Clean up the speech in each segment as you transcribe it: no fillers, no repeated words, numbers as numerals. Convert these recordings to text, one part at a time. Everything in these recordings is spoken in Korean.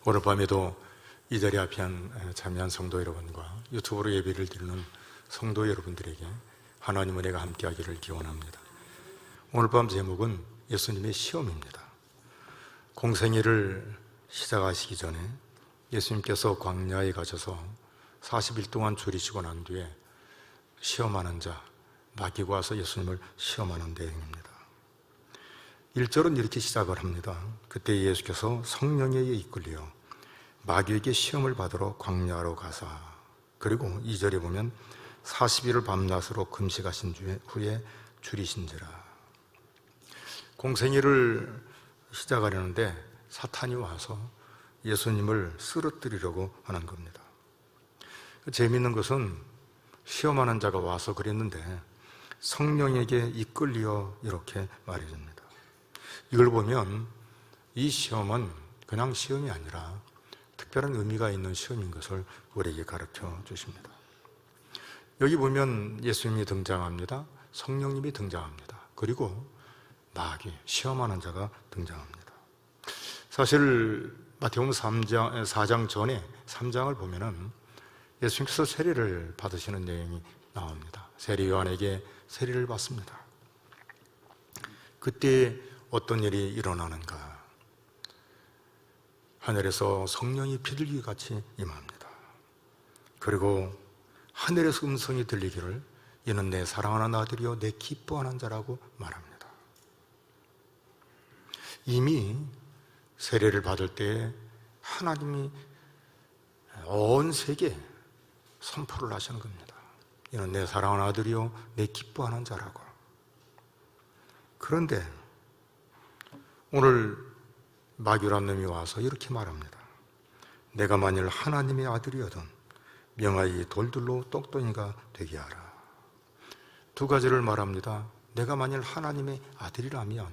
오늘 밤에도 이 자리 앞에 참여한 성도 여러분과 유튜브로 예배를 드리는 성도 여러분들에게 하나님 은혜가 함께하기를 기원합니다. 오늘 밤 제목은 예수님의 시험입니다. 공생애를 시작하시기 전에 예수님께서 광야에 가셔서 40일 동안 줄이시고 난 뒤에 시험하는 자, 마귀가 와서 예수님을 시험하는 내용입니다. 1절은 이렇게 시작을 합니다. 그때 예수께서 성령에 이끌려 마귀에게 시험을 받으러 광야로 가사, 그리고 2절에 보면 40일을 밤낮으로 금식하신 후에 줄이신지라. 공생애를 시작하려는데 사탄이 와서 예수님을 쓰러뜨리려고 하는 겁니다. 재미있는 것은 시험하는 자가 와서 그랬는데 성령에게 이끌려 이렇게 말해줍니다. 이걸 보면 이 시험은 그냥 시험이 아니라 특별한 의미가 있는 시험인 것을 우리에게 가르쳐 주십니다. 여기 보면 예수님이 등장합니다. 성령님이 등장합니다. 그리고 마귀, 시험하는 자가 등장합니다. 사실 마태복음 4장 전에 3장을 보면은 예수님께서 세례를 받으시는 내용이 나옵니다. 세례 요한에게 세례를 받습니다. 그때 어떤 일이 일어나는가? 하늘에서 성령이 비둘기 같이 임합니다. 그리고 하늘에서 음성이 들리기를 이는 내 사랑하는 아들이요 내 기뻐하는 자라고 말합니다. 이미 세례를 받을 때 하나님이 온 세계에 선포를 하시는 겁니다. 이는 내 사랑하는 아들이요 내 기뻐하는 자라고. 그런데 오늘 마귀란 놈이 와서 이렇게 말합니다. 내가 만일 하나님의 아들이거든 명하여 돌들로 똑똑이가 되게 하라. 두 가지를 말합니다. 내가 만일 하나님의 아들이라면,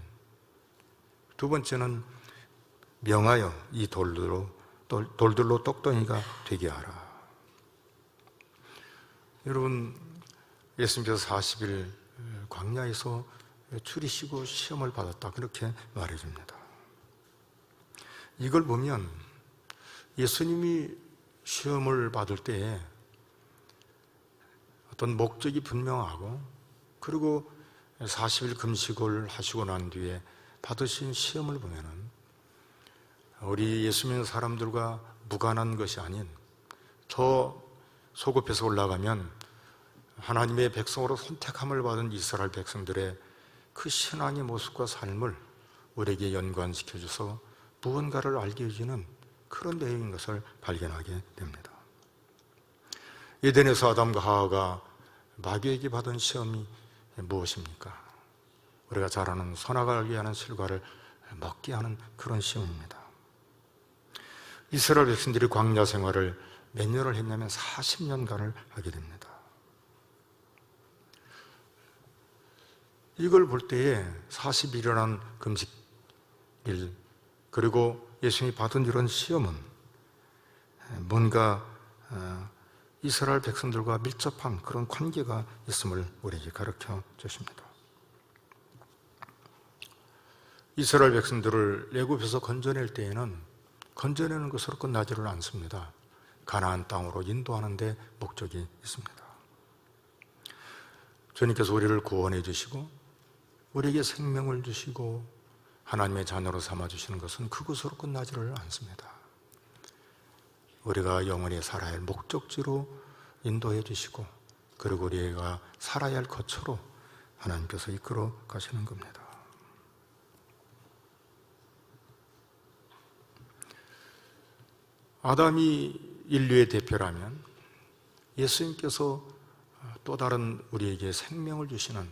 두 번째는 명하여 이 돌들로 똑똑이가 되게 하라. 여러분, 예수님께서 40일 광야에서 줄이시고 시험을 받았다, 그렇게 말해줍니다. 이걸 보면 예수님이 시험을 받을 때에 어떤 목적이 분명하고, 그리고 40일 금식을 하시고 난 뒤에 받으신 시험을 보면은 우리 예수 믿는 사람들과 무관한 것이 아닌, 더 소급해서 올라가면 하나님의 백성으로 선택함을 받은 이스라엘 백성들의 그 신앙의 모습과 삶을 우리에게 연관시켜줘서 무언가를 알게 해주는 그런 내용인 것을 발견하게 됩니다. 에덴에서 아담과 하와가 마귀에게 받은 시험이 무엇입니까? 우리가 잘 아는 선악을 알게 하는 실과를 먹게 하는 그런 시험입니다. 이스라엘 백성들이 광야 생활을 몇 년을 했냐면 40년간을 하게 됩니다. 이걸 볼 때에 40일이라는 금식일, 그리고 예수님이 받은 이런 시험은 뭔가 이스라엘 백성들과 밀접한 그런 관계가 있음을 우리에게 가르쳐 주십니다. 이스라엘 백성들을 애굽에서 건져낼 때에는 건져내는 것으로 끝나지를 않습니다. 가나안 땅으로 인도하는 데 목적이 있습니다. 주님께서 우리를 구원해 주시고 우리에게 생명을 주시고 하나님의 자녀로 삼아주시는 것은 그것으로 끝나지를 않습니다. 우리가 영원히 살아야 할 목적지로 인도해 주시고, 그리고 우리가 살아야 할 거처로 하나님께서 이끌어 가시는 겁니다. 아담이 인류의 대표라면 예수님께서 또 다른 우리에게 생명을 주시는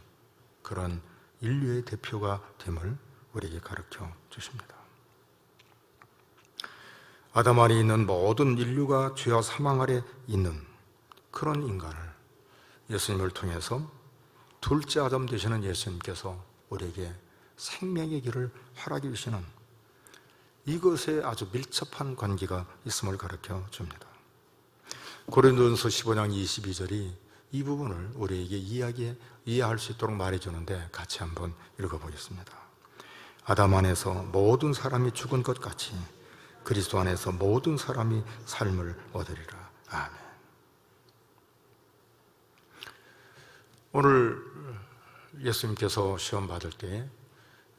그런 인류의 대표가 됨을 우리에게 가르쳐 주십니다. 아담 안에 있는 모든 인류가 죄와 사망 아래 있는 그런 인간을 예수님을 통해서 둘째 아담 되시는 예수님께서 우리에게 생명의 길을 허락해 주시는 이것에 아주 밀접한 관계가 있음을 가르쳐 줍니다. 고린도전서 15장 22절이 이 부분을 우리에게 이해할 수 있도록 말해주는데 같이 한번 읽어보겠습니다. 아담 안에서 모든 사람이 죽은 것 같이 그리스도 안에서 모든 사람이 삶을 얻으리라. 아멘. 오늘 예수님께서 시험 받을 때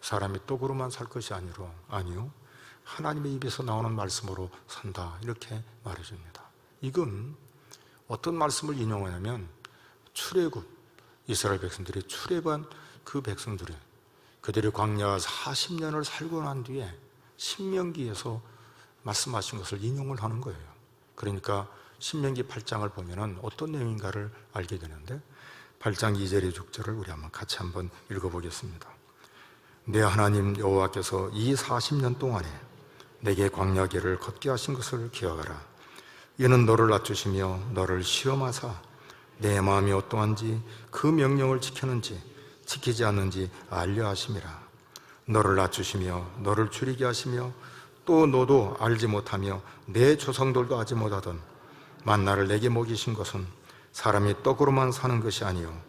사람이 떡으로만 살 것이 아니요 하나님의 입에서 나오는 말씀으로 산다, 이렇게 말해줍니다. 이건 어떤 말씀을 인용하냐면 출애굽, 이스라엘 백성들이 출애굽한 그 백성들이 그들이 광야 40년을 살고 난 뒤에 신명기에서 말씀하신 것을 인용을 하는 거예요. 그러니까 신명기 8장을 보면은 어떤 내용인가를 알게 되는데 8장 2절의 6절을 우리 같이 한번 읽어보겠습니다. 내 하나님 여호와께서 이 40년 동안에 내게 광야길을 걷게 하신 것을 기억하라. 이는 너를 낮추시며 너를 시험하사 내 마음이 어떠한지 그 명령을 지켰는지 지키지 않는지 알려 하심이라. 너를 낮추시며 너를 줄이게 하시며 또 너도 알지 못하며 내 조상들도 알지 못하던 만나를 내게 먹이신 것은 사람이 떡으로만 사는 것이 아니요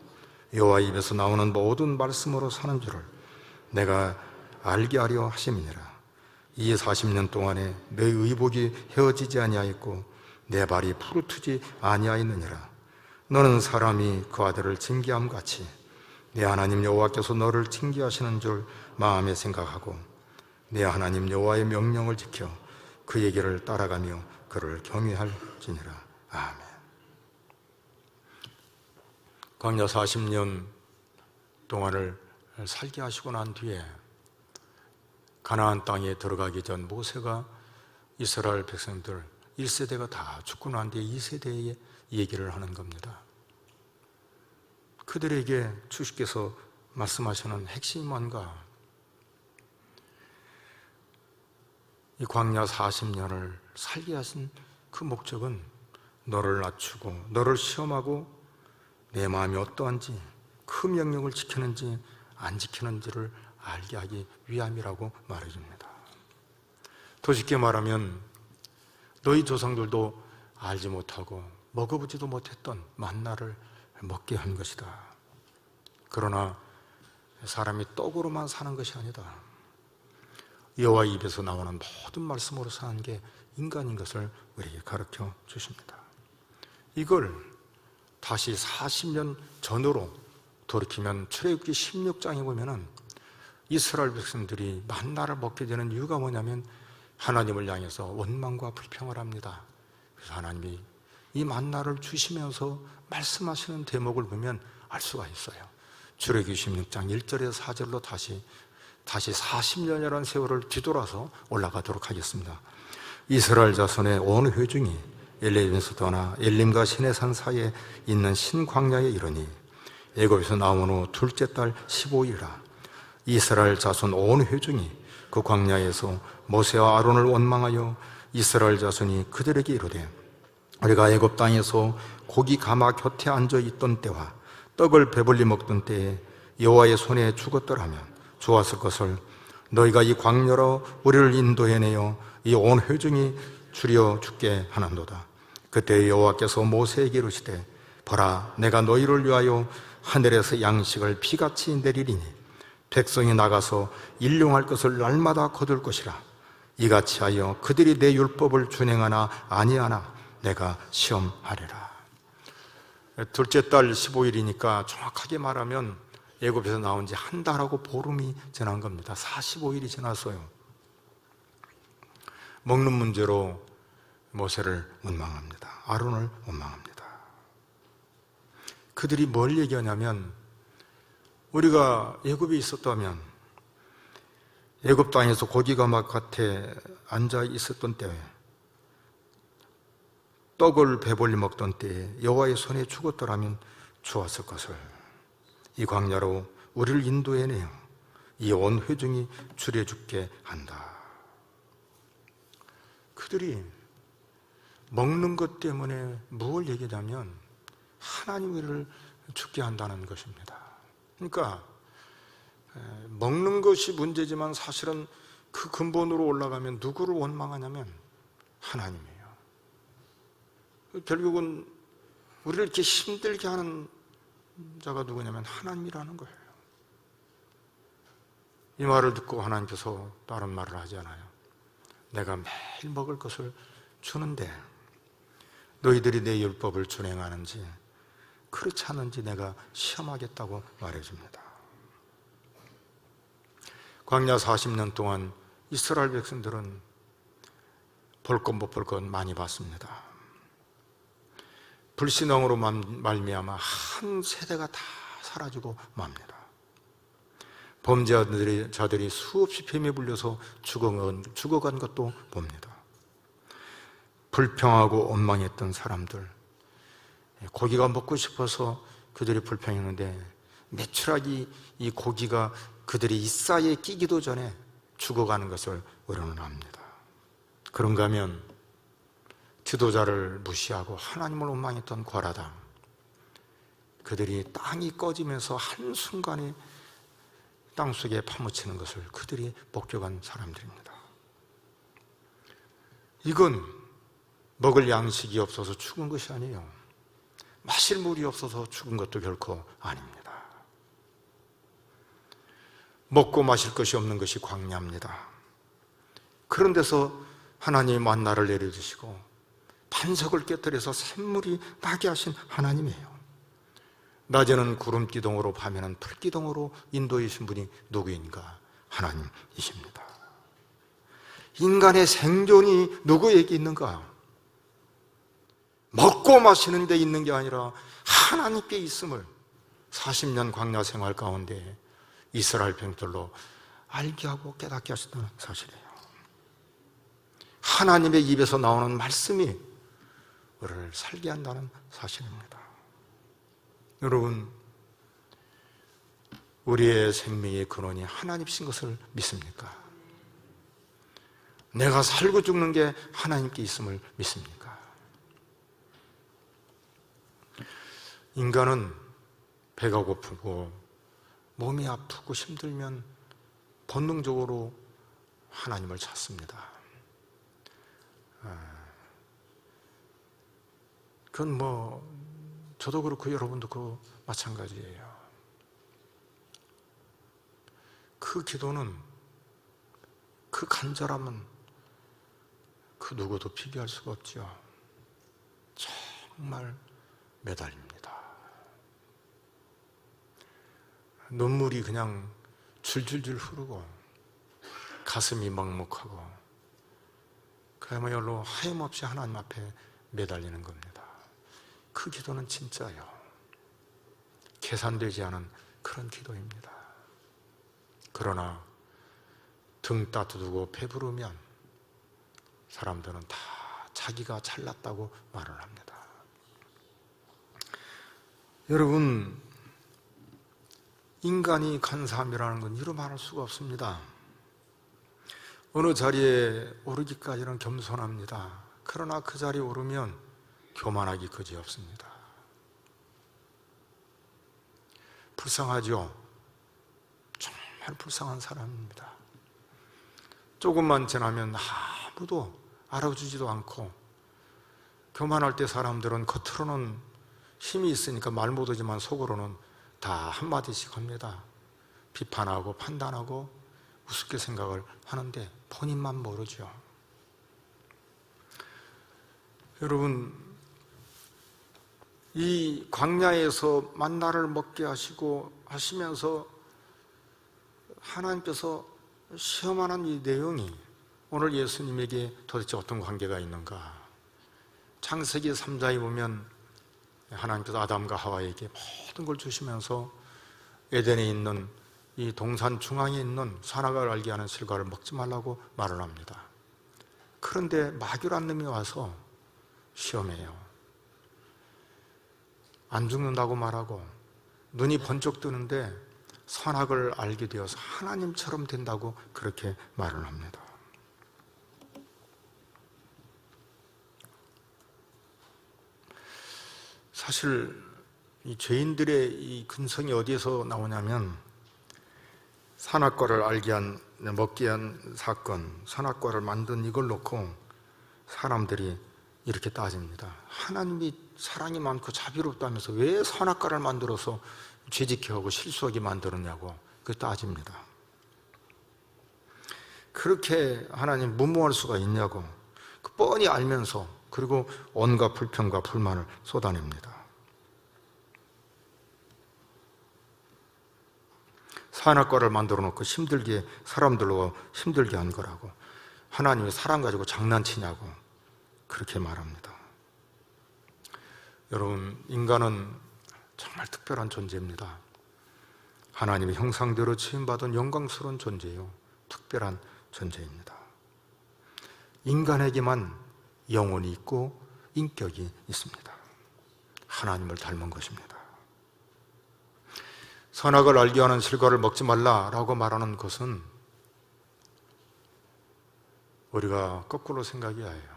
여호와 입에서 나오는 모든 말씀으로 사는 줄을 내가 알게 하려 하심이니라. 이 40년 동안에 내 의복이 헤어지지 아니하였고 내 발이 푸르트지 아니하였느니라. 너는 사람이 그 아들을 징계함 같이 내 하나님 여호와께서 너를 징계하시는 줄 마음에 생각하고 내 하나님 여호와의 명령을 지켜 그의 길을 따라가며 그를 경외할지니라. 아멘. 광야 40년 동안을 살게 하시고 난 뒤에 가나안 땅에 들어가기 전 모세가 이스라엘 백성들 1세대가 다 죽고 난 뒤에 2세대에 얘기를 하는 겁니다. 그들에게 주께서 말씀하시는 핵심이 뭔가? 이 광야 40년을 살게 하신 그 목적은 너를 낮추고 너를 시험하고 내 마음이 어떠한지 그 명령을 지키는지 안 지키는지를 알게 하기 위함이라고 말해줍니다. 더 쉽게 말하면 너희 조상들도 알지 못하고 먹어보지도 못했던 만나를 먹게 한 것이다. 그러나 사람이 떡으로만 사는 것이 아니다. 여호와 입에서 나오는 모든 말씀으로 사는 게 인간인 것을 우리에게 가르쳐 주십니다. 이걸 다시 40년 전으로 돌이키면 출애굽기 16장에 보면은 이스라엘 백성들이 만나를 먹게 되는 이유가 뭐냐면 하나님을 향해서 원망과 불평을 합니다. 그래서 하나님이 이 만나를 주시면서 말씀하시는 대목을 보면 알 수가 있어요. 출애굽기 16장 1절에서 4절로 다시 40년이라는 세월을 뒤돌아서 올라가도록 하겠습니다. 이스라엘 자손의 온 회중이 엘림에서 떠나 엘림과 시내산 사이에 있는 신광야에 이르니 애굽에서 나온 후 둘째 달 15일이라. 이스라엘 자손 온 회중이 그 광야에서 모세와 아론을 원망하여 이스라엘 자손이 그들에게 이르되 우리가 애굽 땅에서 고기 가마 곁에 앉아 있던 때와 떡을 배불리 먹던 때에 여호와의 손에 죽었더라면 좋았을 것을 너희가 이 광야로 우리를 인도해내어 이 온 회중이 줄여 죽게 하는도다. 그때 여호와께서 모세에게 이르시되 보라, 내가 너희를 위하여 하늘에서 양식을 비같이 내리리니 백성이 나가서 일용할 것을 날마다 거둘 것이라. 이같이 하여 그들이 내 율법을 준행하나 아니하나 내가 시험하리라. 둘째 달 15일이니까 정확하게 말하면 애굽에서 나온 지 한 달하고 보름이 지난 겁니다. 45일이 지났어요. 먹는 문제로 모세를 원망합니다. 아론을 원망합니다. 그들이 뭘 얘기하냐면 우리가 애굽에 있었다면 애굽 땅에서 고기가 막 곁에 앉아 있었던 때에 떡을 배불리 먹던 때에 여호와의 손에 죽었더라면 좋았을 것을 이 광야로 우리를 인도해내어 이 온 회중이 줄여 죽게 한다. 그들이 먹는 것 때문에 무엇을 얘기하냐면 하나님 우리를 죽게 한다는 것입니다. 그러니까 먹는 것이 문제지만 사실은 그 근본으로 올라가면 누구를 원망하냐면 하나님이에요. 결국은 우리를 이렇게 힘들게 하는 자가 누구냐면 하나님이라는 거예요. 이 말을 듣고 하나님께서 다른 말을 하지 않아요. 내가 매일 먹을 것을 주는데 너희들이 내 율법을 준행하는지 그렇지 않은지 내가 시험하겠다고 말해줍니다. 광야 40년 동안 이스라엘 백성들은 볼 것 못 볼 것 많이 봤습니다. 불신앙으로 말미암아 한 세대가 다 사라지고 맙니다. 범죄자들이 수없이 뱀에 불려서 죽어간 것도 봅니다. 불평하고 원망했던 사람들, 고기가 먹고 싶어서 그들이 불평했는데 매출하기 이 고기가 그들의 이싸에 끼기도 전에 죽어가는 것을 우리는 압니다. 그런가 하면 지도자를 무시하고 하나님을 원망했던 고라당, 그들이 땅이 꺼지면서 한순간에 땅속에 파묻히는 것을 그들이 목격한 사람들입니다. 이건 먹을 양식이 없어서 죽은 것이 아니에요. 마실 물이 없어서 죽은 것도 결코 아닙니다. 먹고 마실 것이 없는 것이 광야입니다. 그런 데서 하나님이 만나를 내려주시고 반석을 깨뜨려서 샘물이 나게 하신 하나님이에요. 낮에는 구름기둥으로 밤에는 불기둥으로 인도해 주신 분이 누구인가? 하나님이십니다. 인간의 생존이 누구에게 있는가? 먹고 마시는 데 있는 게 아니라 하나님께 있음을 40년 광야 생활 가운데 이스라엘 백성들로 알게 하고 깨닫게 하셨다는 사실이에요. 하나님의 입에서 나오는 말씀이 우리를 살게 한다는 사실입니다. 여러분, 우리의 생명의 근원이 하나님이신 것을 믿습니까? 내가 살고 죽는 게 하나님께 있음을 믿습니까? 인간은 배가 고프고 몸이 아프고 힘들면 본능적으로 하나님을 찾습니다. 그건 저도 그렇고 여러분도 그 마찬가지예요. 그 기도는, 그 간절함은 그 누구도 비교할 수가 없죠. 정말 매달립니다. 눈물이 그냥 줄줄줄 흐르고 가슴이 먹먹하고 그야말로 하염없이 하나님 앞에 매달리는 겁니다. 그 기도는 진짜요, 계산되지 않은 그런 기도입니다. 그러나 등 따뜻하고 배부르면 사람들은 다 자기가 잘났다고 말을 합니다. 여러분, 인간이 간사함이라는 건 이루 말할 수가 없습니다. 어느 자리에 오르기까지는 겸손합니다. 그러나 그 자리에 오르면 교만하기 그지없습니다. 불쌍하죠? 정말 불쌍한 사람입니다. 조금만 지나면 아무도 알아주지도 않고, 교만할 때 사람들은 겉으로는 힘이 있으니까 말 못하지만 속으로는 다 한마디씩 합니다. 비판하고 판단하고 우습게 생각을 하는데 본인만 모르죠. 여러분, 이 광야에서 만나를 먹게 하시면서 하나님께서 시험하는 이 내용이 오늘 예수님에게 도대체 어떤 관계가 있는가? 창세기 3장에 보면 하나님께서 아담과 하와에게 모든 걸 주시면서 에덴에 있는 이 동산 중앙에 있는 선악을 알게 하는 실과를 먹지 말라고 말을 합니다. 그런데 마귀란 놈이 와서 시험해요. 안 죽는다고 말하고 눈이 번쩍 뜨는데 선악을 알게 되어서 하나님처럼 된다고 그렇게 말을 합니다. 사실 이 죄인들의 이 근성이 어디에서 나오냐면, 선악과를 알게 한 먹기 위한 사건, 선악과를 만든 이걸 놓고 사람들이 이렇게 따집니다. 하나님이 사랑이 많고 자비롭다면서 왜 선악과를 만들어서 죄짓게 하고 실수하게 만들었냐고 그 따집니다. 그렇게 하나님 무모할 수가 있냐고 뻔히 알면서, 그리고 온갖 불평과 불만을 쏟아냅니다. 선악과를 만들어 놓고 사람들로 힘들게 한 거라고, 하나님이 사람 가지고 장난치냐고 그렇게 말합니다. 여러분, 인간은 정말 특별한 존재입니다. 하나님의 형상대로 지음받은 영광스러운 존재요, 특별한 존재입니다. 인간에게만 영혼이 있고 인격이 있습니다. 하나님을 닮은 것입니다. 선악을 알게 하는 실과를 먹지 말라라고 말하는 것은 우리가 거꾸로 생각해야 해요.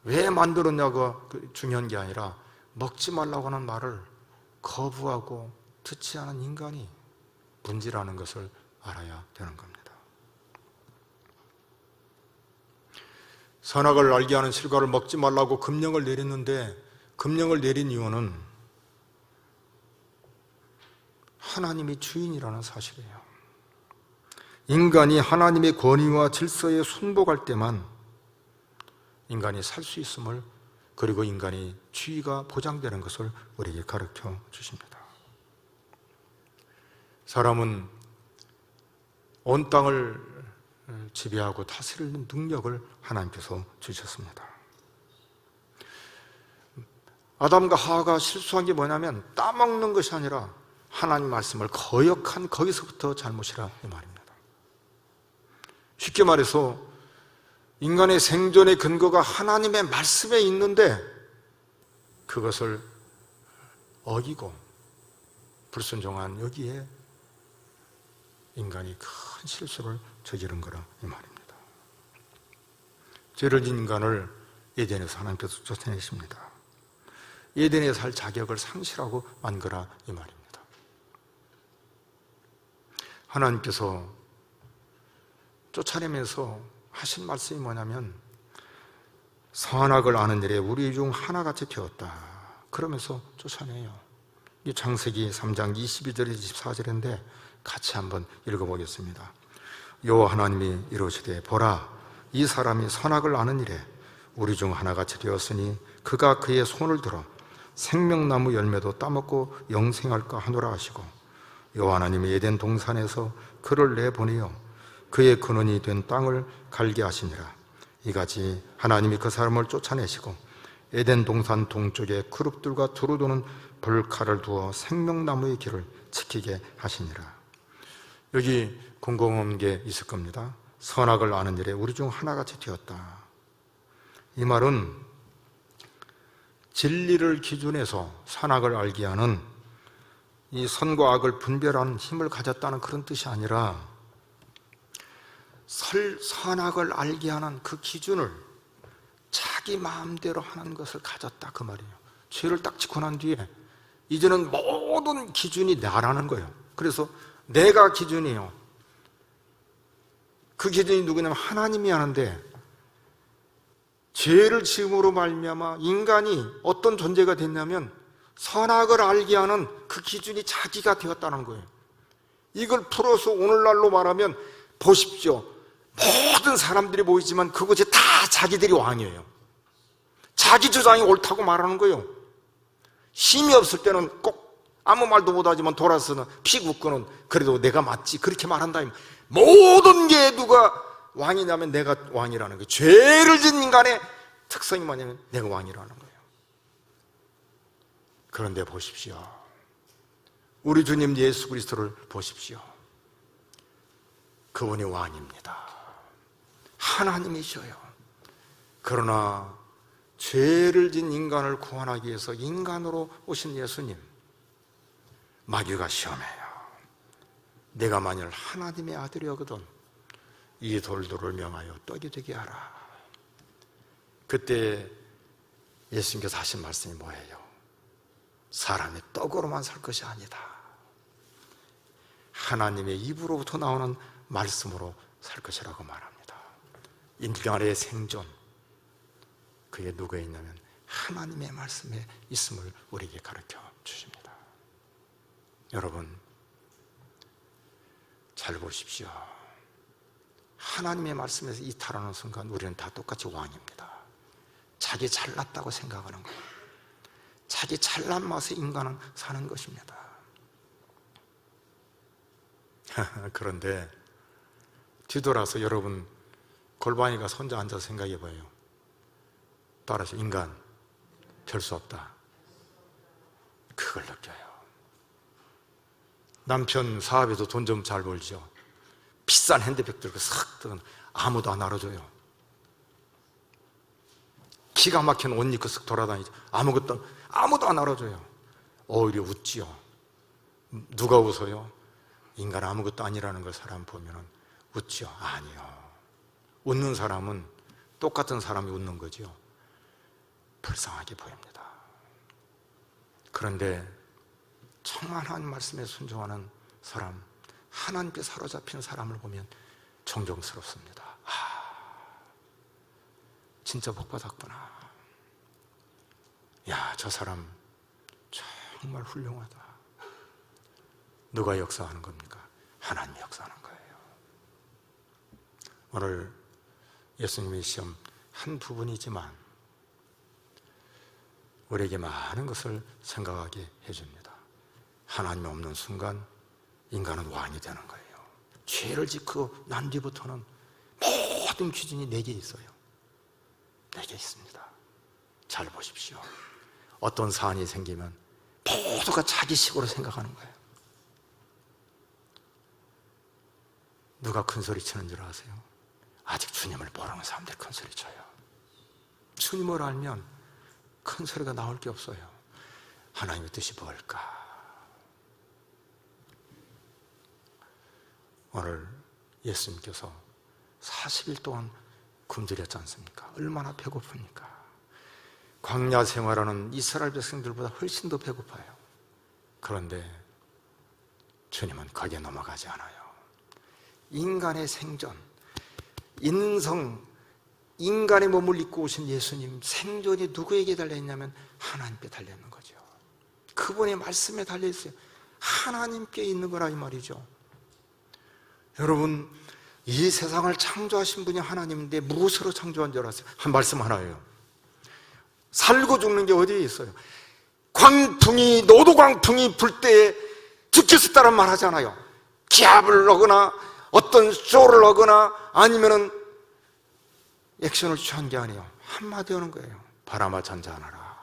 왜 만들었냐가 중요한 게 아니라 먹지 말라고 하는 말을 거부하고 듣지 않은 인간이 문제라는 것을 알아야 되는 겁니다. 선악을 알게 하는 실과를 먹지 말라고 금령을 내렸는데, 금령을 내린 이유는 하나님이 주인이라는 사실이에요. 인간이 하나님의 권위와 질서에 순복할 때만 인간이 살 수 있음을, 그리고 인간이 지위가 보장되는 것을 우리에게 가르쳐 주십니다. 사람은 온 땅을 지배하고 다스리는 능력을 하나님께서 주셨습니다. 아담과 하와가 실수한 게 뭐냐면 따먹는 것이 아니라 하나님 말씀을 거역한 거기서부터 잘못이라 이 말입니다. 쉽게 말해서 인간의 생존의 근거가 하나님의 말씀에 있는데 그것을 어기고 불순종한 여기에 인간이 큰 실수를 저지른 거라 이 말입니다. 죄를 지은 인간을 에덴에서 하나님께서 쫓아내십니다. 에덴에 살 자격을 상실하고 만 거라 이 말입니다. 하나님께서 쫓아내면서 하신 말씀이 뭐냐면 선악을 아는 일에 우리 중 하나같이 되었다 그러면서 쫓아내요. 이 창세기 3장 22절 24절인데 같이 한번 읽어보겠습니다. 여호와 하나님이 이르시되 보라, 이 사람이 선악을 아는 일에 우리 중 하나같이 되었으니 그가 그의 손을 들어 생명나무 열매도 따먹고 영생할까 하노라 하시고, 여호와 하나님이 에덴 동산에서 그를 내보내어 그의 근원이 된 땅을 갈게 하시니라. 이같이 하나님이 그 사람을 쫓아내시고 에덴 동산 동쪽에 그룹들과 두루 도는 불칼을 두어 생명나무의 길을 지키게 하시니라. 여기 궁금한 게 있을 겁니다. 선악을 아는 일에 우리 중 하나같이 되었다. 이 말은 진리를 기준해서 선악을 알게 하는 이 선과 악을 분별하는 힘을 가졌다는 그런 뜻이 아니라 선악을 알게 하는 그 기준을 자기 마음대로 하는 것을 가졌다 그 말이에요. 죄를 딱 짓고 난 뒤에 이제는 모든 기준이 나라는 거예요. 그래서 내가 기준이에요. 그 기준이 누구냐면 하나님이 하는데, 죄를 지음으로 말미암아 인간이 어떤 존재가 됐냐면 선악을 알게 하는 그 기준이 자기가 되었다는 거예요. 이걸 풀어서 오늘날로 말하면 보십시오. 모든 사람들이 모이지만 그곳에 다 자기들이 왕이에요. 자기 주장이 옳다고 말하는 거예요. 힘이 없을 때는 꼭 아무 말도 못하지만 돌아서는 피 굽고는 그래도 내가 맞지 그렇게 말한다. 모든 게 누가 왕이냐면 내가 왕이라는 거예요. 죄를 지은 인간의 특성이 뭐냐면 내가 왕이라는 거예요. 그런데 보십시오. 우리 주님 예수 그리스도를 보십시오. 그분이 왕입니다. 하나님이셔요. 그러나 죄를 지은 인간을 구원하기 위해서 인간으로 오신 예수님, 마귀가 시험해요. 내가 만일 하나님의 아들이거든 이 돌들을 명하여 떡이 되게 하라. 그때 예수님께서 하신 말씀이 뭐예요? 사람이 떡으로만 살 것이 아니다. 하나님의 입으로부터 나오는 말씀으로 살 것이라고 말합니다. 인간의 생존, 그게 누구에 있냐면 하나님의 말씀에 있음을 우리에게 가르쳐 주십니다. 여러분, 잘 보십시오. 하나님의 말씀에서 이탈하는 순간 우리는 다 똑같이 왕입니다. 자기 잘났다고 생각하는 거예요. 자기 잘난 맛에 인간은 사는 것입니다. 그런데 뒤돌아서 여러분 골반이가 혼자 앉아서 생각해 봐요. 따라서 인간 될 수 없다, 그걸 느껴요. 남편 사업에도 돈 좀 잘 벌죠. 비싼 핸드백 들고 싹 뜨면 아무도 안 알아줘요. 기가 막힌 옷 입고 쓱 돌아다니죠. 아무도 안 알아줘요. 오히려 웃지요. 누가 웃어요? 인간 아무것도 아니라는 걸 사람 보면 웃지요. 아니요. 웃는 사람은 똑같은 사람이 웃는 거죠. 불쌍하게 보입니다. 그런데 정말 하나님 말씀에 순종하는 사람, 하나님께 사로잡힌 사람을 보면 존경스럽습니다. 진짜 복 받았구나. 야, 저 사람 정말 훌륭하다. 누가 역사하는 겁니까? 하나님이 역사하는 거예요. 오늘 예수님의 시험 한 부분이지만 우리에게 많은 것을 생각하게 해줍니다. 하나님이 없는 순간 인간은 왕이 되는 거예요. 죄를 짓고 난 뒤부터는 모든 기준이 내게 있어요. 내게 있습니다. 잘 보십시오. 어떤 사안이 생기면 모두가 자기식으로 생각하는 거예요. 누가 큰 소리 치는 줄 아세요? 아직 주님을 모르는 사람들이 큰 소리 쳐요. 주님을 알면 큰 소리가 나올 게 없어요. 하나님의 뜻이 뭘까? 오늘 예수님께서 40일 동안 굶주렸지 않습니까? 얼마나 배고픕니까? 광야 생활하는 이스라엘 백성들보다 훨씬 더 배고파요. 그런데 주님은 거기에 넘어가지 않아요. 인간의 생존, 인성, 인간의 몸을 입고 오신 예수님 생존이 누구에게 달려있냐면 하나님께 달려있는 거죠. 그분의 말씀에 달려있어요. 하나님께 있는 거라 이 말이죠. 여러분, 이 세상을 창조하신 분이 하나님인데 무엇으로 창조한 줄 아세요? 한 말씀 하나예요. 살고 죽는 게 어디에 있어요? 광풍이, 노도광풍이 불 때에 지켰었다는 말 하잖아요. 기압을 넣거나 어떤 쇼를 넣거나 아니면은 액션을 취한 게 아니에요. 한마디 하는 거예요. 바람아 잔잔하라,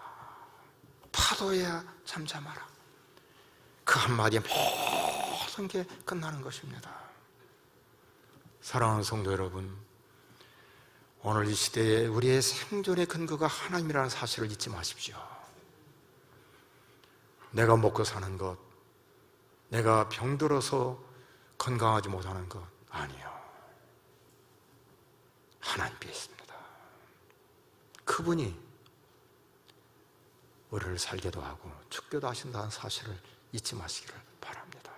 파도야 잠잠하라. 그 한마디에 모든 게 끝나는 것입니다. 사랑하는 성도 여러분, 오늘 이 시대에 우리의 생존의 근거가 하나님이라는 사실을 잊지 마십시오. 내가 먹고 사는 것, 내가 병들어서 건강하지 못하는 것 아니요. 하나님께 있습니다. 그분이 우리를 살게도 하고 죽게도 하신다는 사실을 잊지 마시기를 바랍니다.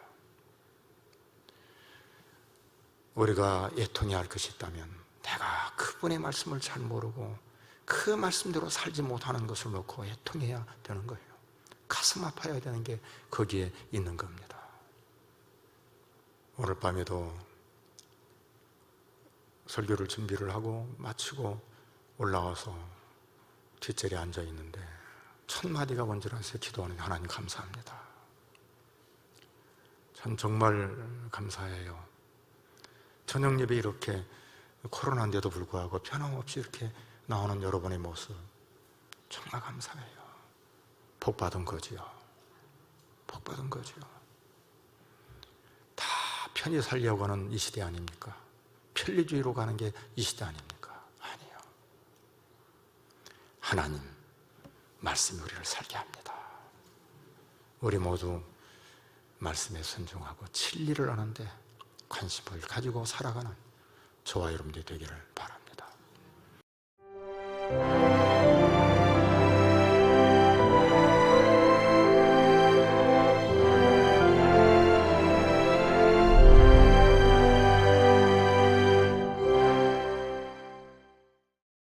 우리가 애통해야 할 것이 있다면 내가 그분의 말씀을 잘 모르고 그 말씀대로 살지 못하는 것을 놓고 애통해야 되는 거예요. 가슴 아파야 되는 게 거기에 있는 겁니다. 오늘 밤에도 설교를 준비를 하고 마치고 올라와서 뒷자리에 앉아 있는데 첫 마디가 뭔지 아세요? 기도하는 하나님 감사합니다. 전 정말 감사해요. 저녁 예배 이렇게 코로나인데도 불구하고 변함없이 이렇게 나오는 여러분의 모습 정말 감사해요. 복 받은 거지요. 복 받은 거지요. 다 편히 살려고 하는 이 시대 아닙니까? 편리주의로 가는 게 이 시대 아닙니까? 아니요. 하나님 말씀이 우리를 살게 합니다. 우리 모두 말씀에 순종하고 진리를 아는데 관심을 가지고 살아가는 저와 여러분들이 되기를 바랍니다.